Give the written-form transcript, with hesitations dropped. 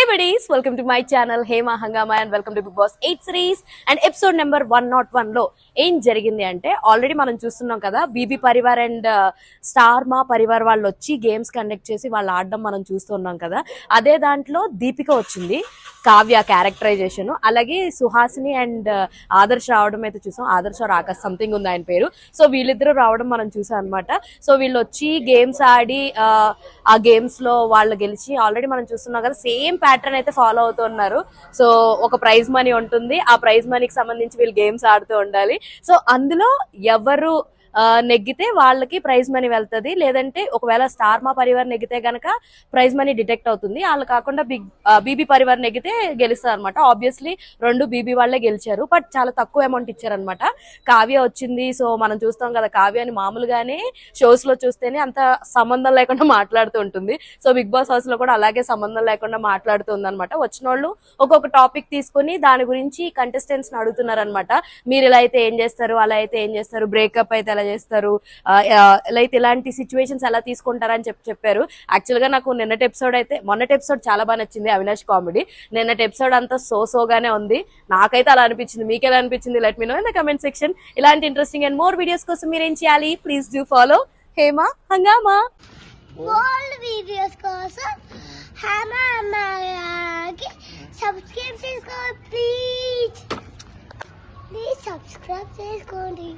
buddies, welcome to my channel Hema Hangama and welcome to Big Boss 8 series and episode number 101 లో ఏం జరిగింది అంటే already మనం చూస్తున్నాం కదా బీబీ పరివార్ అండ్ స్టార్ మా పరివార్ వాళ్ళు వచ్చి గేమ్స్ కండక్ట్ చేసి వాళ్ళు ఆడడం మనం చూస్తున్నాం కదా. అదే దాంట్లో దీపిక వచ్చింది, కావ్య క్యారెక్టరైజేషన్, అలాగే సుహాసిని అండ్ ఆదర్శ్ రావడం అయితే చూసాం. ఆదర్శ్ ఆకాశ్ సంథింగ్ ఉంది ఆయన పేరు. సో వీళ్ళిద్దరూ రావడం మనం చూసాం అనమాట. సో వీళ్ళు వచ్చి గేమ్స్ ఆడి ఆ గేమ్స్ లో వాళ్ళు గెలిచి ఆల్రెడీ మనం చూస్తున్నాం కదా సేమ్ ప్యాటర్న్ అయితే ఫాలో అవుతున్నారు. సో ఒక ప్రైజ్ మనీ ఉంటుంది, ఆ ప్రైజ్ మనీకి సంబంధించి వీళ్ళు గేమ్స్ ఆడుతూ ఉండాలి. సో అందులో ఎవరు నెగ్గితే వాళ్ళకి ప్రైజ్ మనీ వెళ్తుంది, లేదంటే ఒకవేళ స్టార్ మా పరివార్ నెగ్గితే గనక ప్రైజ్ మనీ డిటెక్ట్ అవుతుంది. వాళ్ళు కాకుండా బీబీ పరివార్ నెగ్గితే గెలుస్తారు అనమాట. ఆబ్వియస్లీ రెండు బీబీ వాళ్ళే గెలిచారు, బట్ చాలా తక్కువ అమౌంట్ ఇచ్చారనమాట. కావ్య వచ్చింది. సో మనం చూస్తాం కదా కావ్యని మామూలుగానే షోస్ లో చూస్తేనే అంత సంబంధం లేకుండా మాట్లాడుతూ ఉంటుంది. సో బిగ్ బాస్ హౌస్ లో కూడా అలాగే సంబంధం లేకుండా మాట్లాడుతుంది అనమాట. వచ్చిన వాళ్ళు ఒక్కొక్క టాపిక్ తీసుకుని దాని గురించి కంటెస్టెంట్స్ అడుగుతున్నారు అనమాట. మీరు ఇలా అయితే ఏం చేస్తారు, అలా అయితే ఏం చేస్తారు, బ్రేకప్ అయితే ఎలా చేస్తారు, లైక్ ఇలాంటి సిచ్యువేషన్స్ ఎలా తీసుకుంటారని చెప్పారు. యాక్చువల్ గా నాకు మొన్నటి ఎపిసోడ్ చాలా బాగా నచ్చింది, అవినాష్ కామెడీ. నిన్నటి ఎపిసోడ్ అంతా సోగానే ఉంది, నాకైతే అలా అనిపించింది. మీకు ఎలా అనిపించింది? Let me know in the comment section. ఇలాంటి ఇంట్రెస్టింగ్ అండ్ మోర్ వీడియోస్ కోసం మీరు ఏం చేయాలి? ప్లీజ్ డూ ఫాలో హేమా హంగామా. వీడియోస్ కోసం హేమా హంగామాకి సబ్స్క్రైబ్ చేసుకోండి, ప్లీజ్ సబ్స్క్రైబ్ చేసుకోండి.